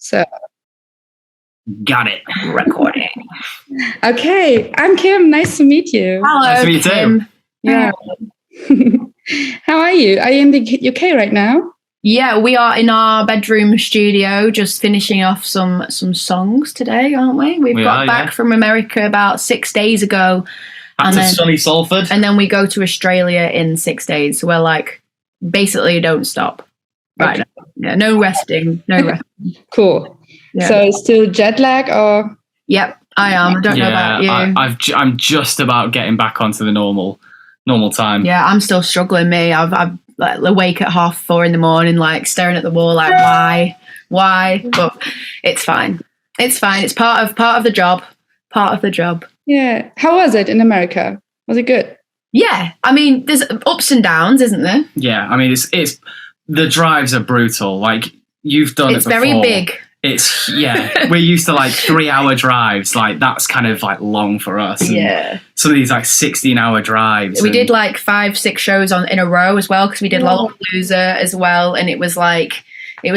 So, got it. Recording. Okay, I'm Kim. Nice to meet you. Hello, Nice to meet you Kim. too. Yeah. How are you? Are you in the UK right now? Yeah, we are in our bedroom studio, just finishing off some songs today, aren't we? We got back from America about 6 days ago. Back to sunny Salford. And then we go to Australia in 6 days. So we're like, basically don't stop. Right. Okay. Yeah, no resting. Cool. Yeah. So still jet lag or? Yep, I am. I don't know about you. I'm just about getting back onto the normal time. Yeah, I'm still struggling. I'm like awake at 4:30 in the morning, like staring at the wall, like why? But it's fine. It's fine. It's part of the job. Part of the job. Yeah. How was it in America? Was it good? Yeah, I mean, there's ups and downs, isn't there? Yeah, I mean, it's the drives are brutal. Like you've done it's it before. Very big. It's we're used to like 3-hour drives. Like that's kind of like long for us. And yeah. some of these like 16-hour drives. We did like 5-6 shows in a row as well, because we did Lollapalooza as well, and it was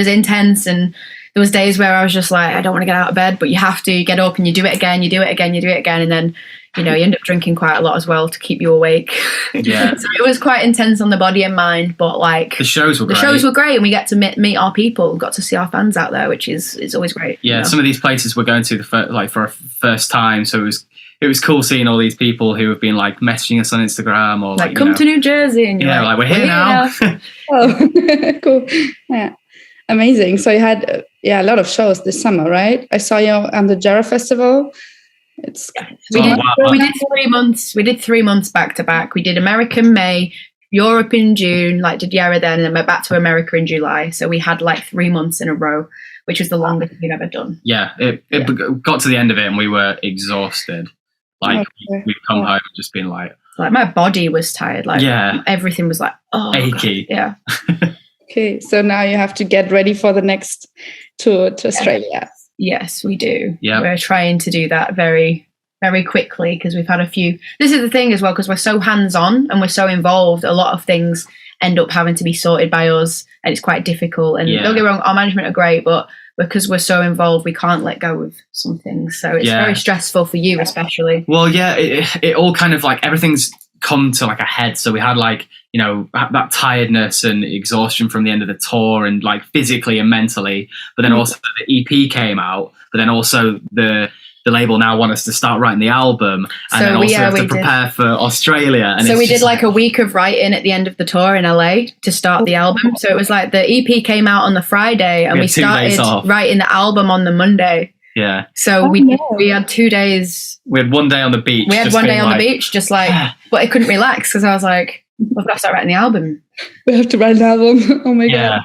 intense. And there was days where I was just like, I don't want to get out of bed, but you have to. You get up and you do it again, and then you end up drinking quite a lot as well to keep you awake. Yeah. So it was quite intense on the body and mind, but like the shows were great, and we get to meet our people, got to see our fans out there, which is always great. Yeah, some of these places we're going to for a first time, so it was cool seeing all these people who have been like messaging us on Instagram or like come to New Jersey, and you're like we're here now. Oh, cool. Yeah, amazing. So you had a lot of shows this summer, right? I saw you on the Jara Festival. We did 3 months. We did 3 months back to back. We did America in May, Europe in June, like did ihre then, and then we're back to America in July. So we had like 3 months in a row, which was the longest we've ever done. Yeah, it got to the end of it and we were exhausted. Like we'd come home and just been like my body was tired. Like everything was like achy. God. Yeah. Okay, so now you have to get ready for the next tour to Australia. Yes, we do. Yeah. We're trying to do that very, very quickly because we've had a few. This is the thing as well, because we're so hands-on and we're so involved, a lot of things end up having to be sorted by us, and it's quite difficult. And don't get me wrong, our management are great, but because we're so involved, we can't let go of some things. So it's very stressful for you, especially. Well, it all kind of like everything's come to like a head. So we had like, that tiredness and exhaustion from the end of the tour, and like physically and mentally, but then also the EP came out, but then also the label now want us to start writing the album, and then also have to prepare for Australia. And so we did like a week of writing at the end of the tour in LA to start the album. So it was like the EP came out on the Friday and we started writing the album on the Monday. Yeah. So we had 2 days. We had 1 day on the beach. We had 1 day on the beach, just like, but I couldn't relax because I was like, we've got to start writing the album. We have to write an album. Oh my God.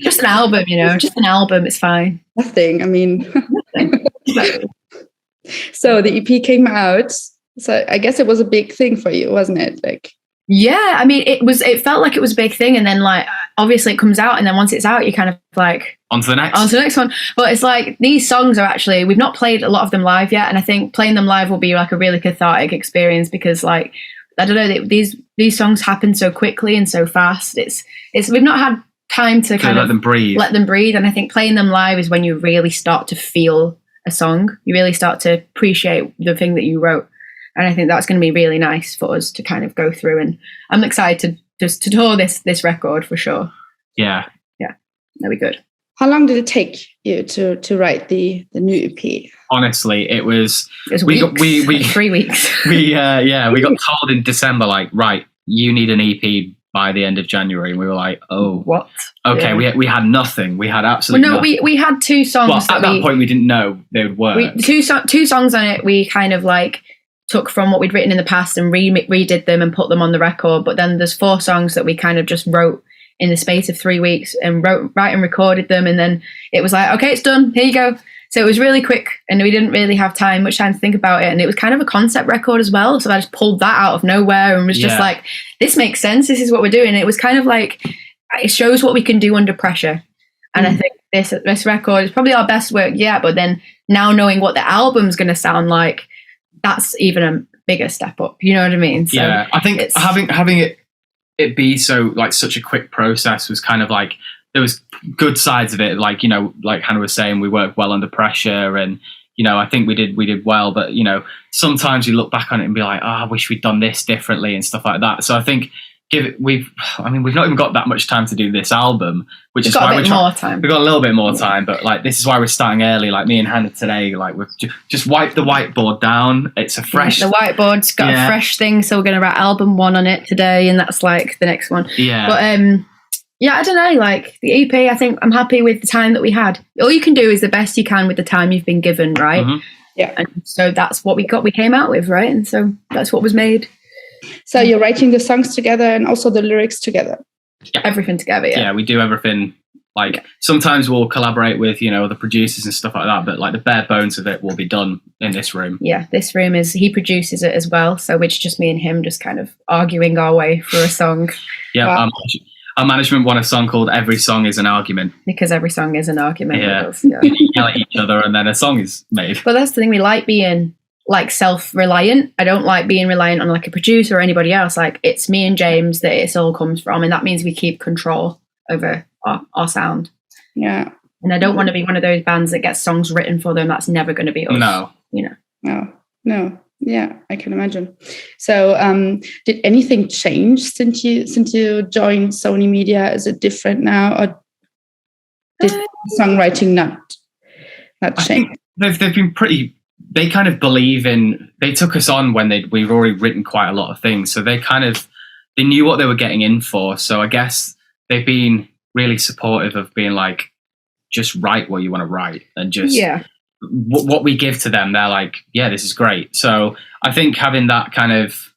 Just an album, just an album. It's fine. Nothing. I mean. So the EP came out. So I guess it was a big thing for you, wasn't it? Like. Yeah, I mean, it felt like it was a big thing, and then like obviously it comes out, and then once it's out, you kind of like on to the next one. But it's like these songs are actually, we've not played a lot of them live yet, and I think playing them live will be like a really cathartic experience because like I don't know, these songs happen so quickly and so fast. It's we've not had time to kind of let them breathe, and I think playing them live is when you really start to feel a song. You really start to appreciate the thing that you wrote. And I think that's going to be really nice for us to kind of go through. And I'm excited to tour this record for sure. Yeah. Yeah. That'll be good. How long did it take you to write the new EP? Honestly, it was weeks. We 3 weeks. we got told in December, like, right, you need an EP by the end of January. And we were like, oh. What? Okay, we had nothing. We had absolutely nothing. We had 2 songs. Well, at that point, we didn't know they would work. Two songs on it, we kind of like took from what we'd written in the past and redid them and put them on the record. But then there's 4 songs that we kind of just wrote in the space of 3 weeks and wrote and recorded them. And then it was like, okay, it's done. Here you go. So it was really quick and we didn't really have much time to think about it. And it was kind of a concept record as well. So I just pulled that out of nowhere and was just like, this makes sense. This is what we're doing. And it was kind of like, it shows what we can do under pressure. And I think this record is probably our best work yet. But then now knowing what the album's going to sound like, that's even a bigger step up. You know what I mean? So yeah, I think having it be so like such a quick process was kind of like good sides of it. Like, you know, like Hannah was saying, we worked well under pressure, and, you know, I think we did well. But, you know, sometimes you look back on it and be like, oh, I wish we'd done this differently and stuff like that. So I think we've not even got that much time to do this album, which is why we've got a little bit more time. But like, this is why we're starting early. Like me and Hannah today, like we've just wiped the whiteboard down. It's a fresh. The whiteboard's got a fresh thing, so we're going to write album 1 on it today, and that's like the next one. Yeah. But yeah, I don't know. Like the EP, I think I'm happy with the time that we had. All you can do is the best you can with the time you've been given, right? Mm-hmm. Yeah. And so that's what we got. We came out with, right? And so that's what was made. So you're writing the songs together and also the lyrics together. Yeah. Everything together. Yeah. Yeah, we do everything. Like sometimes we'll collaborate with, you know, the producers and stuff like that, but like the bare bones of it will be done in this room. Yeah, this room he produces it as well. So it's just me and him just kind of arguing our way through a song. Yeah. Wow. Our management won a song called Every Song is an Argument. Because every song is an argument. Yeah. You yell at each other and then a song is made. But that's the thing, we like being like self-reliant. I don't like being reliant on like a producer or anybody else. Like it's me and James that it all comes from, and that means we keep control over our sound. Yeah. And I don't want to be one of those bands that gets songs written for them. That's never going to be us. No. You know. No. Yeah, I can imagine. So did anything change since you joined Sony Media? Is it different now, or did songwriting not change? They've been pretty. They kind of believe in. They took us on when we've already written quite a lot of things, so they knew what they were getting in for. So I guess they've been really supportive of being like, just write what you want to write, and just what we give to them. They're like, yeah, this is great. So I think having that kind of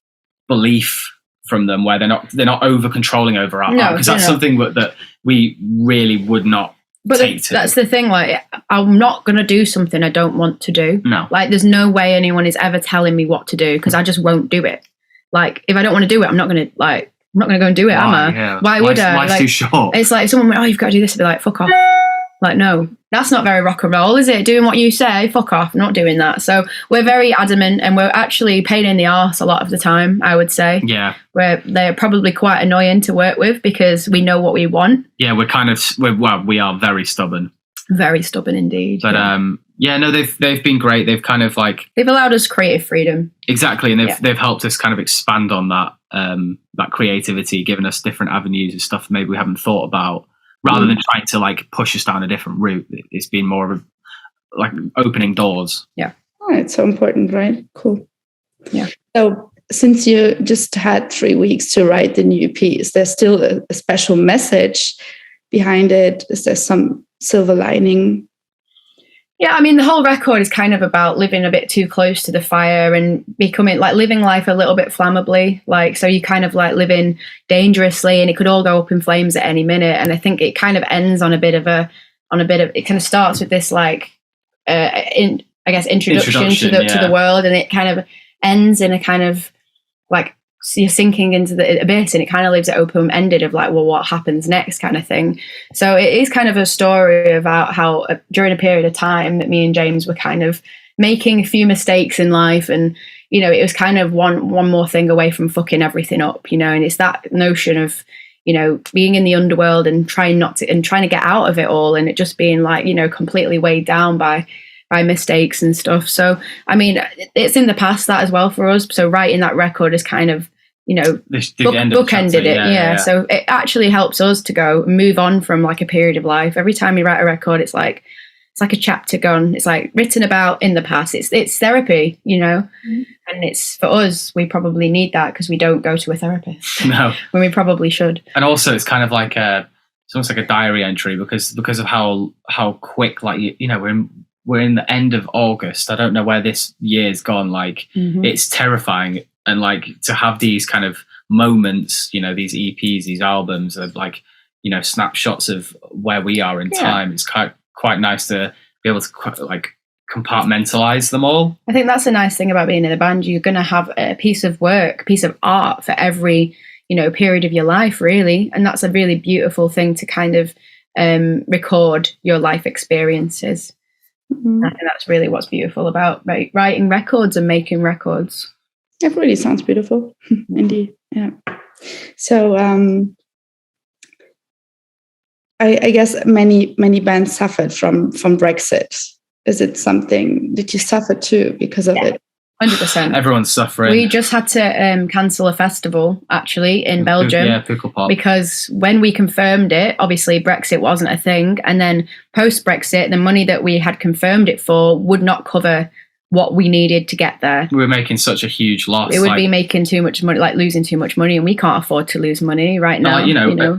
belief from them, where they're not over controlling over our art, because that's something that we really would not. But that's the thing, like I'm not going to do something I don't want to do. No. Like there's no way anyone is ever telling me what to do, because I just won't do it. Like if I don't want to do it, I'm not going to go and do it, am I? Yeah. Why would I? Life's like, too short. It's like if someone went, oh, you've got to do this, I'd be like, fuck off. Like, no, that's not very rock and roll, is it? Doing what you say, fuck off, I'm not doing that. So we're very adamant, and we're actually pain in the arse a lot of the time, I would say. Yeah. They're probably quite annoying to work with because we know what we want. Yeah, we are very stubborn. Very stubborn indeed. But they've been great. They've kind of like they've allowed us creative freedom. Exactly, and they've helped us kind of expand on that creativity, giving us different avenues and stuff maybe we haven't thought about, rather than trying to like push us down a different route. It's been more of a like opening doors. Yeah. Oh, it's so important, right? Cool. Yeah. So since you just had 3 weeks to write the new EP, is there still a special message behind it? Is there some silver lining? Yeah, I mean, the whole record is kind of about living a bit too close to the fire and becoming like living life a little bit flammably. Like, so you kind of like living dangerously, and it could all go up in flames at any minute. And I think it kind of ends on a bit of it kind of starts with this like, introduction to the world, and it kind of ends in a kind of like, so you're sinking into the abyss, and it kind of leaves it open-ended of like, well, what happens next kind of thing. So it is kind of a story about how during a period of time that me and James were kind of making a few mistakes in life, and you know, it was kind of one more thing away from fucking everything up, you know. And it's that notion of, you know, being in the underworld and trying to get out of it all, and it just being like, you know, completely weighed down by mistakes and stuff. So I mean, it's in the past that as well for us. So writing that record is kind of, you know, bookended it. Yeah. So it actually helps us to go move on from like a period of life. Every time you write a record, it's like a chapter gone. It's like written about in the ppast. It's therapy, you know. Mm-hmm. And it's for us, we probably need that because we don't go to a therapist. No. When we probably should. And also it's kind of like it's almost like a diary entry because of how quick, like, you know, we're in the end of August. I don't know where this year's gone. Like, It's terrifying. And like to have these kind of moments, you know, these EPs, these albums of like, you know, snapshots of where we are in time. It's quite nice to be able to like compartmentalize them all. I think that's a nice thing about being in a band. You're going to have a piece of work, a piece of art for every, you know, period of your life, really. And that's a really beautiful thing to kind of record your life experiences. I think that's really what's beautiful about writing records and making records. It really sounds beautiful. Indeed. Yeah. So I guess many bands suffered from Brexit. Is it something? Did you suffer too because of it? 100%. Everyone's suffering. We just had to cancel a festival actually in Belgium. Yeah, Pickle Pop. Because when we confirmed it, obviously Brexit wasn't a thing, and then post Brexit, the money that we had confirmed it for would not cover what we needed to get there. We were making such a huge loss. It would be making too much money, like losing too much money, and we can't afford to lose money right now.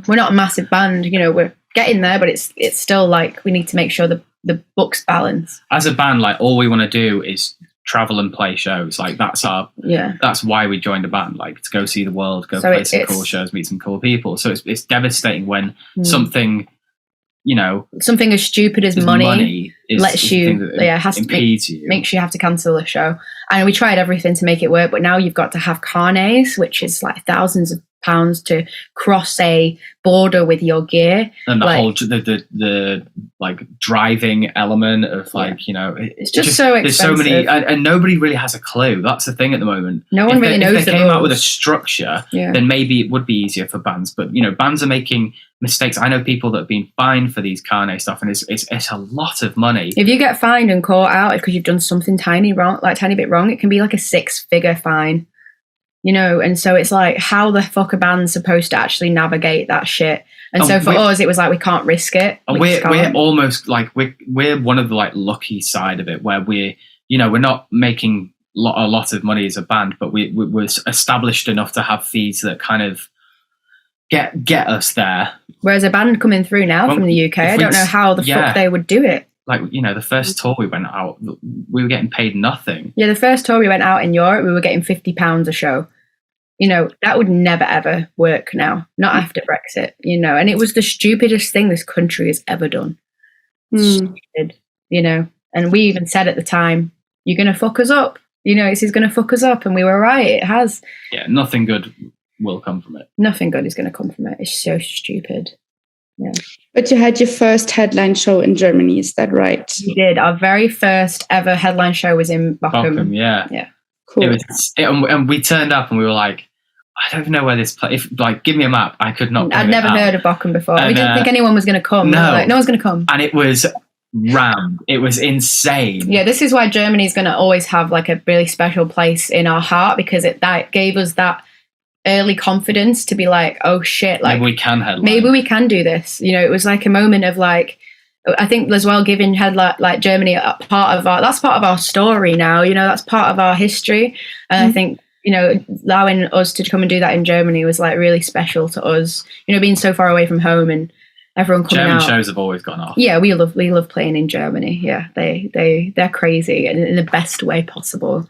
We're not a massive band. We're getting there, but it's still like we need to make sure the books balance. As a band, like all we want to do is travel and play shows. Like that's why we joined a band, like to go see the world, play some cool shows, meet some cool people. So it's devastating when something as stupid as money lets you makes you have to cancel a show. And we tried everything to make it work, but now you've got to have carnets, which is like thousands of pounds to cross a border with your gear, and the whole the like driving element of it's just so expensive. There's so many, and nobody really has a clue. That's the thing at the moment. No one really knows. If they came out with a structure, then maybe it would be easier for bands. But bands are making mistakes. I know people that have been fined for these carnet stuff, and it's a lot of money. If you get fined and caught out because you've done something tiny bit wrong, it can be like a 6-figure fine. And so it's like, how the fuck are bands supposed to actually navigate that shit? And so for us, it was like, we can't risk it. We're almost like, we're one of the like lucky side of it, where we're not making a lot of money as a band, but we're established enough to have fees that kind of get us there. Whereas a band coming through now from the UK, I don't know how the fuck they would do it. Like, the first tour we went out, we were getting paid nothing. Yeah, the first tour we went out in Europe, we were getting £50 a show. That would never, ever work now. Not after Brexit, and it was the stupidest thing this country has ever done. Stupid, and we even said at the time, you're going to fuck us up. This is going to fuck us up. And we were right. It has. Yeah, nothing good will come from it. Nothing good is going to come from it. It's so stupid. Yeah. But you had your first headline show in Germany, is that right? We did. Our very first ever headline show was in Bochum. Yeah. Cool. And we turned up and we were like, I don't even know where this place. If give me a map, I could not. I'd never heard of Bochum before. And, we didn't think anyone was going to come. No one's going to come. And it was rammed. It was insane. Yeah, this is why Germany is going to always have like a really special place in our heart, because that gave us that early confidence to be like, oh shit, like maybe we can headline. Maybe we can do this. It was like a moment of like, I think as well, giving headline like Germany that's part of our story now. That's part of our history, and I think allowing us to come and do that in Germany was like really special to us. Being so far away from home and everyone coming German out. shows have always gone off. Yeah, we love playing in Germany. Yeah, they're crazy and in the best way possible.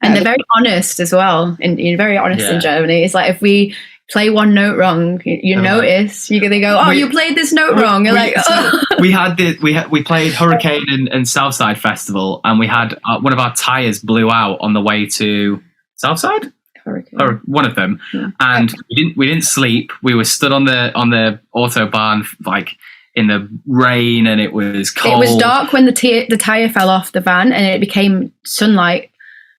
And they're very honest as well. And you're very honest in Germany. It's like if we play one note wrong, you notice. They go, "Oh, you played this note wrong." You're like, "Oh." We played Hurricane and Southside Festival, and we had one of our tires blew out on the way to Southside. Hurricane. Or one of them, and we didn't sleep. We were stood on the autobahn like in the rain, and it was cold. It was dark when the tire fell off the van, and it became sunlight.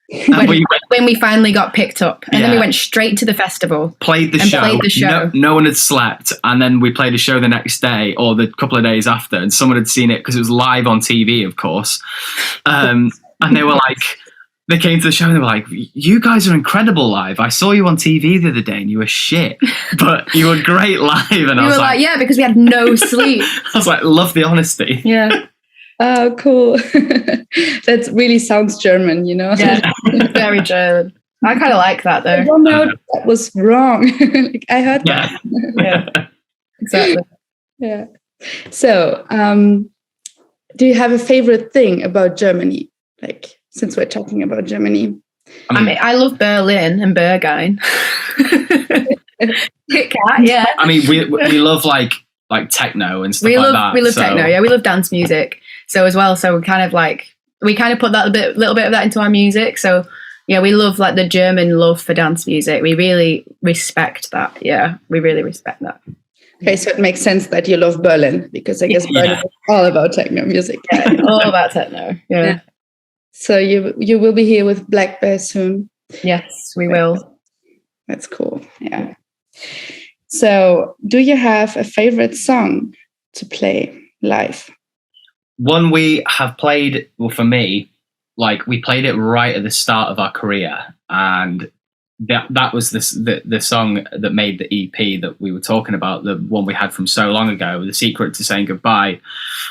When we finally got picked up, and then we went straight to the festival, played the show. No one had slept, and then we played a show the next day or the couple of days after, and someone had seen it because it was live on TV, of course. And they were like, they came to the show and they were like, "You guys are incredible live. I saw you on TV the other day, and you were shit, but you were great live." And I was like, "Yeah, because we had no sleep." I was like, "Love the honesty." Yeah. Oh, cool. That really sounds German, Yeah, very German. I kind of like that, though. I don't know, that was wrong. I heard that. Yeah, exactly. Yeah. So, do you have a favorite thing about Germany? Like, since we're talking about Germany. I mean, I love Berlin and Berghain. Kit Kat, yeah. I mean, we love like techno and stuff like that. We love techno, yeah. We love dance music. So as well, so we kind of put that little bit of that into our music. So yeah, we love like the German love for dance music. We really respect that. Yeah, we really respect that. Okay, so it makes sense that you love Berlin, because I guess Berlin is all about techno music. Yeah, all about techno. Yeah. So you will be here with Black Bear soon. Yes, we will. That's cool. Yeah. So, do you have a favorite song to play live? One we have played, well, for me, like we played it right at the start of our career, and that was the song that made the EP that we were talking about, the one we had from so long ago, The Secret to Saying Goodbye.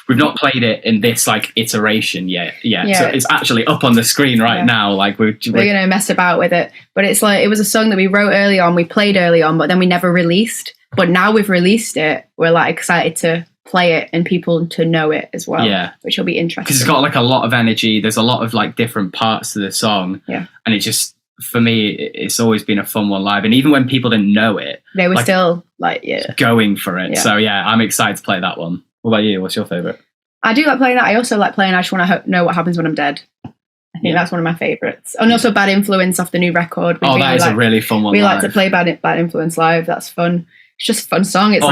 We've not played it in this like iteration yet. So it's actually up on the screen right now. Like we're gonna mess about with it, but it's like it was a song that we wrote early on, we played early on, but then we never released. But now we've released it, we're like excited to play it and people to know it as well. Yeah, which will be interesting because it's got like a lot of energy. There's a lot of like different parts to the song. Yeah, and it just, for me, it's always been a fun one live. And even when people didn't know it, they were still like, going for it. So I'm excited to play that one. What about you? What's your favorite? I do like playing that. I also like playing I Just Want to Know What Happens When I'm Dead. I think that's one of my favorites. And also Bad Influence off the new record. That is a really fun one. We like to play Bad Influence live. That's fun. It's just a fun song. It's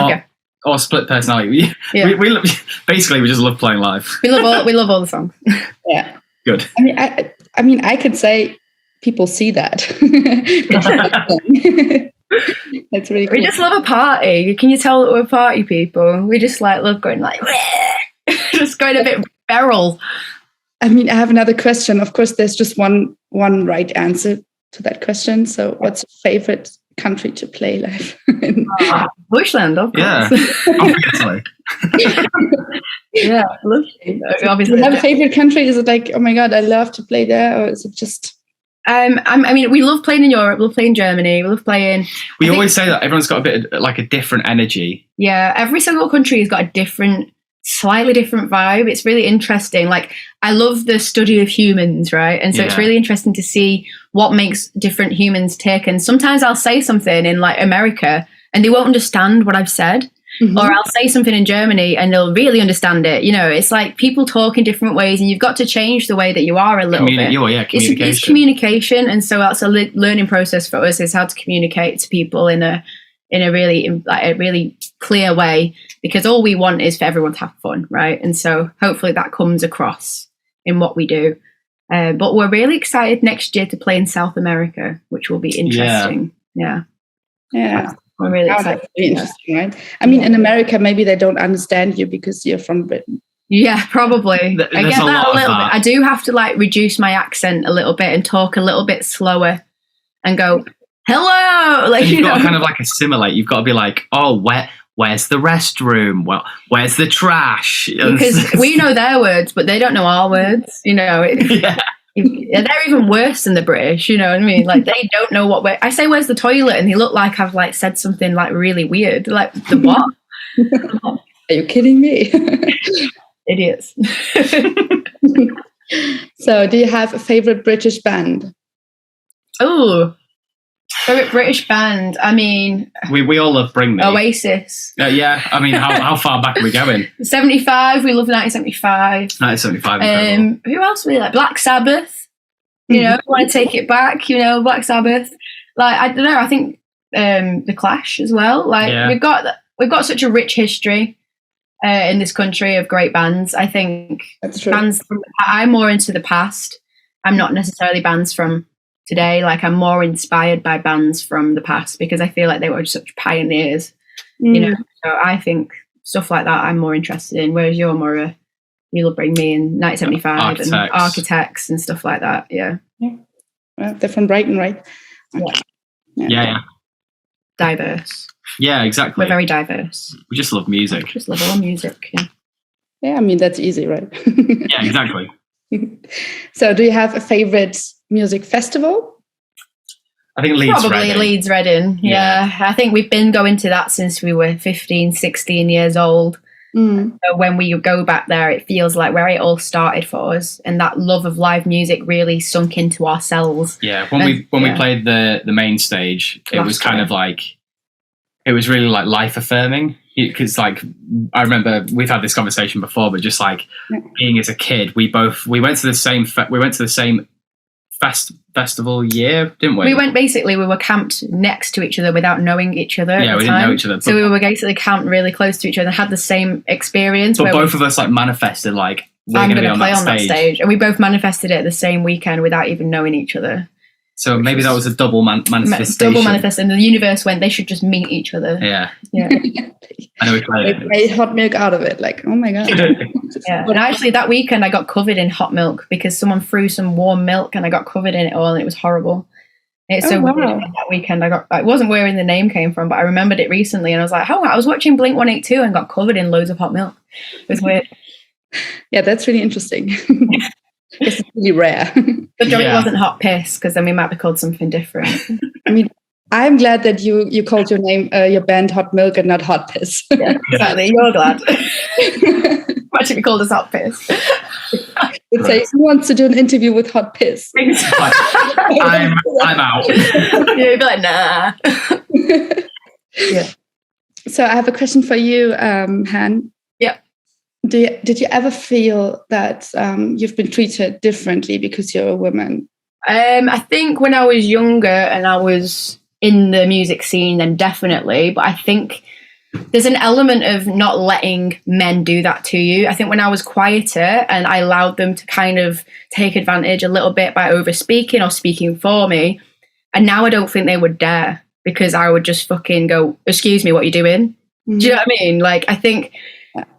or Split Personality. We basically we just love playing live. We love all the songs. Yeah. Good. I mean, I could say people see that. That's really cool. We just love a party. Can you tell that we're party people? We just like love going like just going a bit feral. I mean, I have another question. Of course, there's just one right answer to that question. So what's your favorite country to play live in? Bushland, of course. Obviously. Obviously. Do you have a favorite country? Is it like, oh my God, I love to play there? Or is it just... I mean, we love playing in Europe. We love playing in Germany. We love playing... We always say that everyone's got a bit of, like a different energy. Yeah, every single country has got a slightly different vibe. It's really interesting. Like, I love the study of humans, right? And so it's really interesting to see what makes different humans tick. And sometimes I'll say something in like America and they won't understand what I've said. Mm-hmm. Or I'll say something in Germany and they'll really understand it. You know, it's like people talk in different ways and you've got to change the way that you are a little bit. Communication. It's communication. And so that's a learning process for us, is how to communicate to people in a really clear way, because all we want is for everyone to have fun, right? And so hopefully that comes across in what we do. But we're really excited next year to play in South America, which will be interesting. Yeah. I'm really excited. That's really interesting, right? I mean, in America, maybe they don't understand you because you're from Britain. Yeah, probably. I get that a little bit. I do have to like reduce my accent a little bit and talk a little bit slower and go, hello. Like, you've got to kind of like assimilate. You've got to be like, oh, where's the restroom? Well, where's the trash? Because we know their words, but they don't know our words. You know, they're even worse than the British. You know what I mean? Like, they don't know I say, where's the toilet? And they look like I've like said something like really weird. Like, the what? Are you kidding me? Idiots. So, do you have a favorite British band? Oh. Favorite British band? I mean, we all love Bring Me. Oasis. Yeah, I mean, how far back are we going? 75. We love 1975. 1975. Who else we like? Black Sabbath. You know, want to take it back. You know, Black Sabbath. Like, I don't know. I think the Clash as well. Like, we've got such a rich history in this country of great bands. I think that's true. I'm more into the past. I'm not necessarily bands from today. Like, I'm more inspired by bands from the past because I feel like they were such pioneers, you know. So I think stuff like that I'm more interested in, whereas you're more you'll Bring Me in 1975 and Architects and stuff like that. Yeah. Well, they're from Brighton, right? Yeah. Diverse. Yeah, exactly. We're very diverse. We just love music. Just love all music. Yeah, I mean, that's easy, right? Yeah, exactly. So, do you have a favorite music festival? I think Leeds Reading. Yeah. I think we've been going to that since we were 15, 16 years old. So when we go back there, it feels like where it all started for us, and that love of live music really sunk into our cells. Yeah, when we played the main stage, it was kind of like, it was really like life affirming. Because like, I remember we've had this conversation before, but just like being as a kid, we went to the same festival year, didn't we? We were camped next to each other without knowing each other. Yeah, we didn't know each other. So we were basically camped really close to each other and had the same experience. But both of us like manifested like, we're going to play on that stage. And we both manifested it the same weekend without even knowing each other. So maybe that was a double manifestation. Double manifestation. And the universe went, they should just meet each other. Yeah. I know we played They made hot milk out of it. Like, oh my God. Yeah. And actually that weekend I got covered in hot milk because someone threw some warm milk and I got covered in it all and it was horrible. It's so weird. That weekend I wasn't where the name came from, but I remembered it recently and I was like, oh, I was watching Blink 182 and got covered in loads of hot milk. It was weird. Yeah, that's really interesting. It's really rare. But it wasn't hot piss, because then we might be called something different. I mean, I'm glad that you called your name, your band Hot Milk and not Hot Piss. Yeah, exactly. You're glad. Why should we call this Hot Piss? It says, who wants to do an interview with Hot Piss? I'm out. You'd be like, nah. Yeah. So I have a question for you, Han. Yeah. Did you ever feel that you've been treated differently because you're a woman? I think when I was younger and I was in the music scene, then definitely. But I think there's an element of not letting men do that to you. I think when I was quieter and I allowed them to kind of take advantage a little bit by over speaking or speaking for me, and now I don't think they would dare, because I would just fucking go, excuse me, what are you doing? Mm-hmm. Do you know what I mean? Like, I think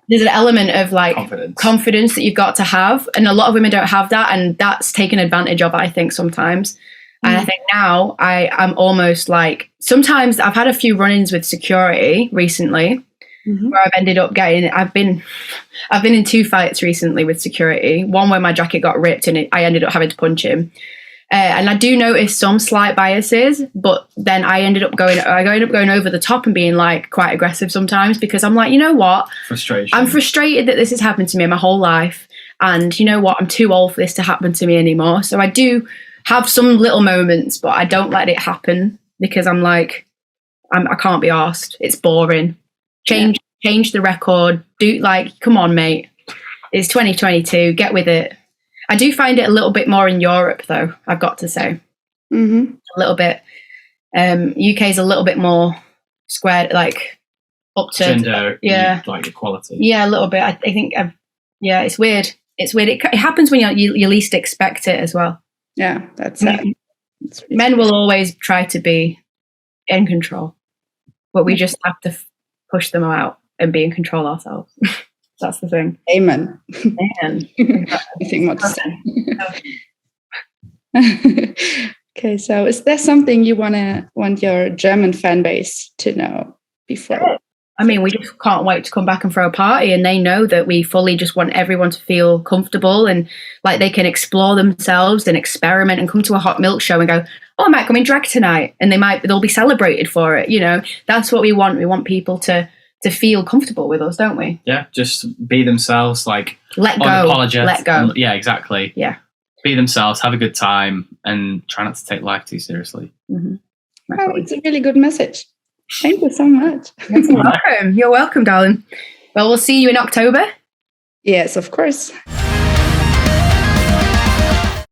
there's an element of like confidence that you've got to have, and a lot of women don't have that, and that's taken advantage of, I think, sometimes. And I think now I'm almost like, sometimes I've had a few run-ins with security recently, where I've ended up I've been in 2 fights recently with security. One where my jacket got ripped and I ended up having to punch him. And I do notice some slight biases, but then I ended up going over the top and being like quite aggressive sometimes, because I'm like, you know what? Frustration. I'm frustrated that this has happened to me my whole life. And you know what? I'm too old for this to happen to me anymore. So I do have some little moments, but I don't let it happen, because I'm like, I can't be arsed. It's boring. Change the record. Come on, mate. It's 2022. Get with it. I do find it a little bit more in Europe, though, I've got to say. A little bit. UK's a little bit more squared, like up to gender, like equality. Yeah, a little bit. I think, it's weird. It's weird. It happens when you least expect it as well. Yeah, that's it. Men will always try to be in control, but we just have to push them out and be in control ourselves. That's the thing. Amen. Amen. Nothing more to say. Okay, so is there something you want your German fan base to know before? I mean, we just can't wait to come back and throw a party, and they know that we fully just want everyone to feel comfortable and like they can explore themselves and experiment and come to a hot milk show and go, oh, I might come in drag tonight, and they'll be celebrated for it. You know, that's what we want. We want people to feel comfortable with us, don't we? Yeah, just be themselves, like let go. Let go. Yeah, exactly. Yeah. Be themselves, have a good time, and try not to take life too seriously. Oh, it's a really good message. Thank you so much. You're welcome. You're welcome, darling. Well, we'll see you in October. Yes, of course.